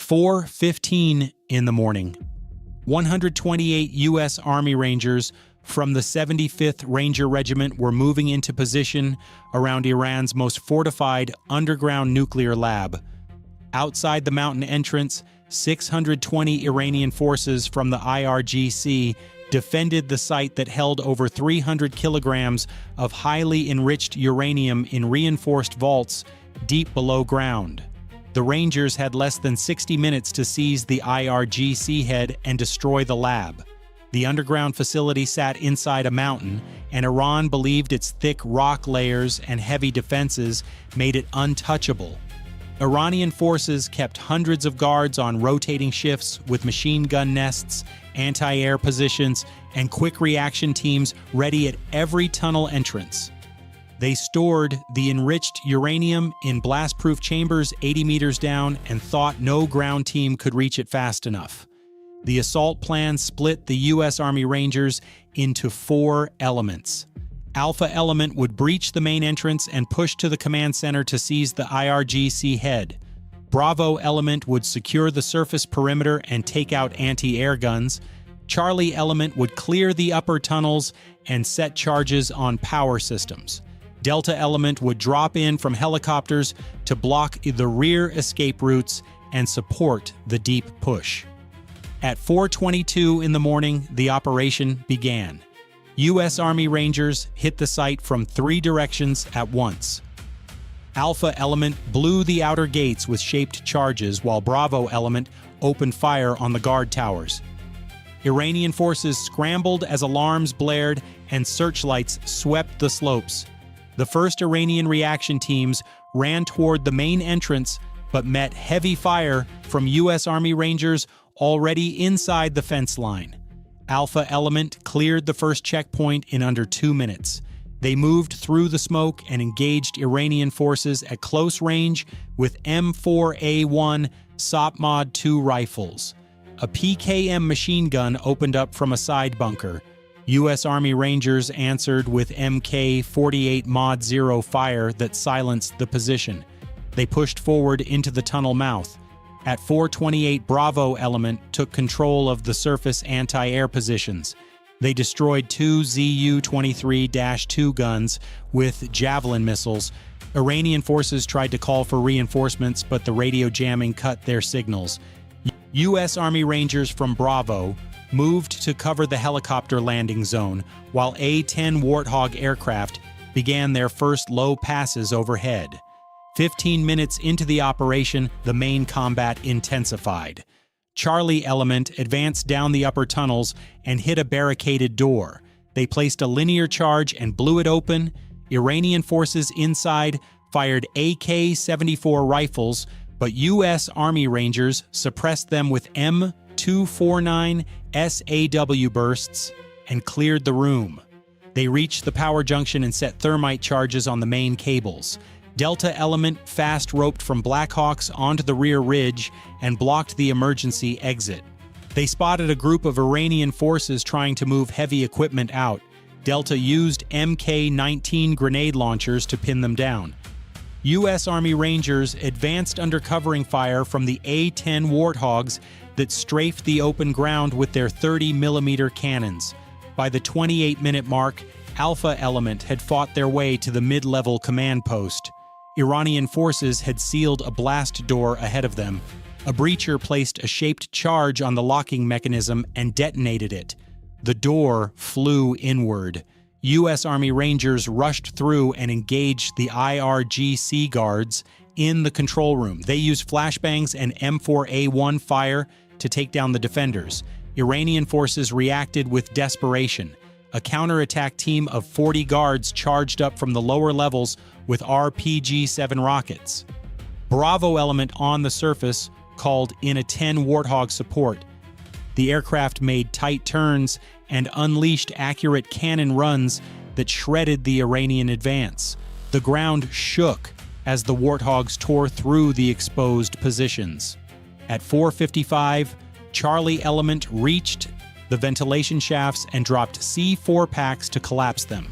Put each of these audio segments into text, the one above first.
4:15 in the morning, 128 U.S. Army Rangers from the 75th Ranger Regiment were moving into position around Iran's most fortified underground nuclear lab. Outside the mountain entrance, 620 Iranian forces from the IRGC defended the site that held over 300 kilograms of highly enriched uranium in reinforced vaults deep below ground. The Rangers had less than 60 minutes to seize the IRGC head and destroy the lab. The underground facility sat inside a mountain, and Iran believed its thick rock layers and heavy defenses made it untouchable. Iranian forces kept hundreds of guards on rotating shifts with machine gun nests, anti-air positions, and quick reaction teams ready at every tunnel entrance. They stored the enriched uranium in blast-proof chambers 80 meters down and thought no ground team could reach it fast enough. The assault plan split the U.S. Army Rangers into 4 elements. Alpha element would breach the main entrance and push to the command center to seize the IRGC head. Bravo element would secure the surface perimeter and take out anti-air guns. Charlie element would clear the upper tunnels and set charges on power systems. Delta element would drop in from helicopters to block the rear escape routes and support the deep push. At 4:22 in the morning, the operation began. U.S. Army Rangers hit the site from 3 directions at once. Alpha element blew the outer gates with shaped charges, while Bravo element opened fire on the guard towers. Iranian forces scrambled as alarms blared and searchlights swept the slopes. The first Iranian reaction teams ran toward the main entrance but met heavy fire from U.S. Army Rangers already inside the fence line. Alpha element cleared the first checkpoint in under 2 minutes. They moved through the smoke and engaged Iranian forces at close range with M4A1 SOP-Mod 2 rifles. A PKM machine gun opened up from a side bunker. U.S. Army Rangers answered with MK-48 Mod 0 fire that silenced the position. They pushed forward into the tunnel mouth. At 4:28, Bravo element took control of the surface anti-air positions. They destroyed 2 Zu-23-2 guns with Javelin missiles. Iranian forces tried to call for reinforcements, but the radio jamming cut their signals. U.S. Army Rangers from Bravo moved to cover the helicopter landing zone, while A-10 Warthog aircraft began their first low passes overhead. 15 minutes into the operation, the main combat intensified. Charlie element advanced down the upper tunnels and hit a barricaded door. They placed a linear charge and blew it open. Iranian forces inside fired AK-74 rifles, but U.S. Army Rangers suppressed them with M249 SAW bursts and cleared the room. They reached the power junction and set thermite charges on the main cables. Delta element fast roped from Blackhawks onto the rear ridge and blocked the emergency exit. They spotted a group of Iranian forces trying to move heavy equipment out. Delta used MK-19 grenade launchers to pin them down. U.S. Army Rangers advanced under covering fire from the A-10 Warthogs that strafed the open ground with their 30mm cannons. By the 28-minute mark, Alpha element had fought their way to the mid-level command post. Iranian forces had sealed a blast door ahead of them. A breacher placed a shaped charge on the locking mechanism and detonated it. The door flew inward. U.S. Army Rangers rushed through and engaged the IRGC guards in the control room. They used flashbangs and M4A1 fire to take down the defenders. Iranian forces reacted with desperation. A counterattack team of 40 guards charged up from the lower levels with RPG-7 rockets. Bravo element on the surface called in A-10 Warthog support. The aircraft made tight turns and unleashed accurate cannon runs that shredded the Iranian advance. The ground shook as the Warthogs tore through the exposed positions. At 4:55, Charlie element reached the ventilation shafts and dropped C4 packs to collapse them.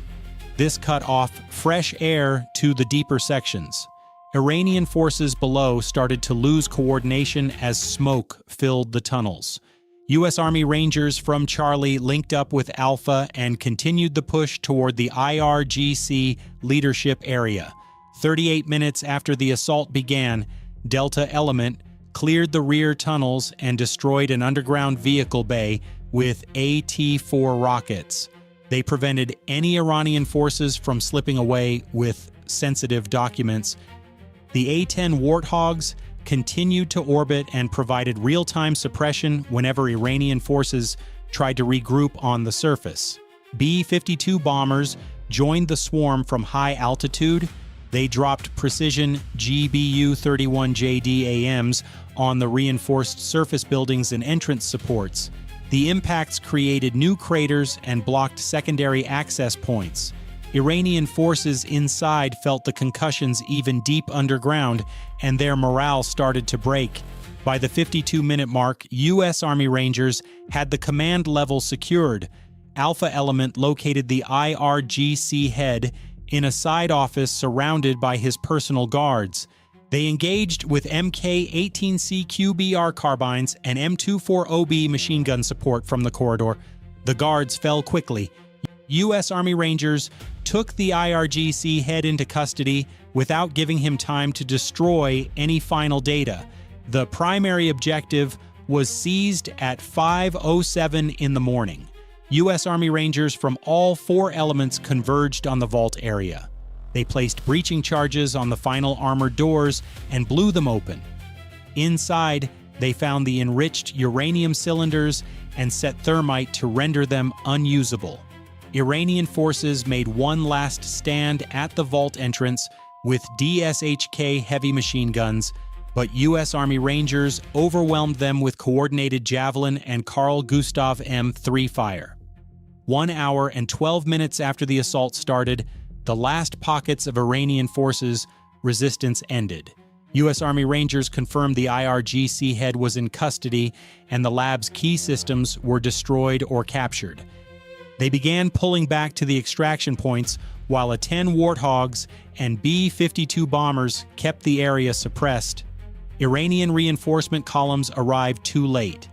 This cut off fresh air to the deeper sections. Iranian forces below started to lose coordination as smoke filled the tunnels. U.S. Army Rangers from Charlie linked up with Alpha and continued the push toward the IRGC leadership area. 38 minutes after the assault began, Delta Element cleared the rear tunnels and destroyed an underground vehicle bay with AT-4 rockets. They prevented any Iranian forces from slipping away with sensitive documents. The A-10 Warthogs continued to orbit and provided real-time suppression whenever Iranian forces tried to regroup on the surface. B52 bombers joined the swarm from high altitude. They dropped precision GBU-31JD-AMs on the reinforced surface buildings and entrance supports. The impacts created new craters and blocked secondary access points. Iranian forces inside felt the concussions even deep underground, and their morale started to break. By the 52-minute mark, U.S. Army Rangers had the command level secured. Alpha Element located the IRGC head in a side office surrounded by his personal guards. They engaged with Mk-18C QBR carbines and M24OB machine gun support from the corridor. The guards fell quickly. U.S. Army Rangers took the IRGC head into custody without giving him time to destroy any final data. The primary objective was seized at 5:07 in the morning. U.S. Army Rangers from all four elements converged on the vault area. They placed breaching charges on the final armored doors and blew them open. Inside, they found the enriched uranium cylinders and set thermite to render them unusable. Iranian forces made one last stand at the vault entrance with DSHK heavy machine guns, but U.S. Army Rangers overwhelmed them with coordinated Javelin and Carl Gustav M3 fire. 1 hour and 12 minutes after the assault started, the last pockets of Iranian forces' resistance ended. U.S. Army Rangers confirmed the IRGC head was in custody and the lab's key systems were destroyed or captured. They began pulling back to the extraction points while A-10 Warthogs and B52 bombers kept the area suppressed. Iranian reinforcement columns arrived too late.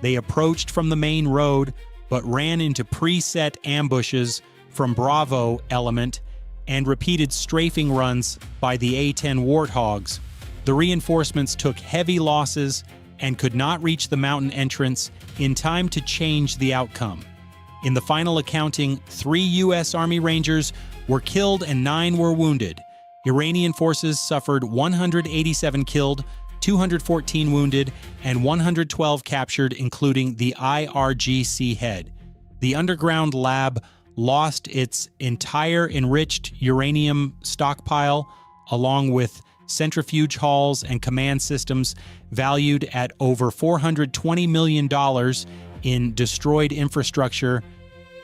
They approached from the main road but ran into preset ambushes from Bravo Element and repeated strafing runs by the A-10 Warthogs. The reinforcements took heavy losses and could not reach the mountain entrance in time to change the outcome. In the final accounting, 3 U.S. Army Rangers were killed and 9 were wounded. Iranian forces suffered 187 killed, 214 wounded, and 112 captured, including the IRGC head. The underground lab lost its entire enriched uranium stockpile, along with centrifuge halls and command systems valued at over $420 million in destroyed infrastructure.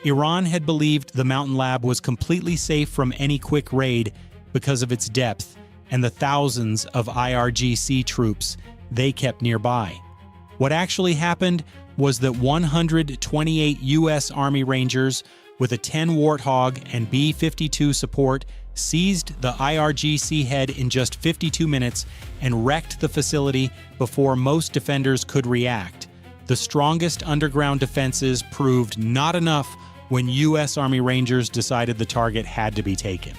Iran had believed the mountain lab was completely safe from any quick raid because of its depth and the thousands of IRGC troops they kept nearby. What actually happened was that 128 U.S. Army Rangers with A-10 Warthog and B52 support seized the IRGC head in just 52 minutes and wrecked the facility before most defenders could react. The strongest underground defenses proved not enough when U.S. Army Rangers decided the target had to be taken.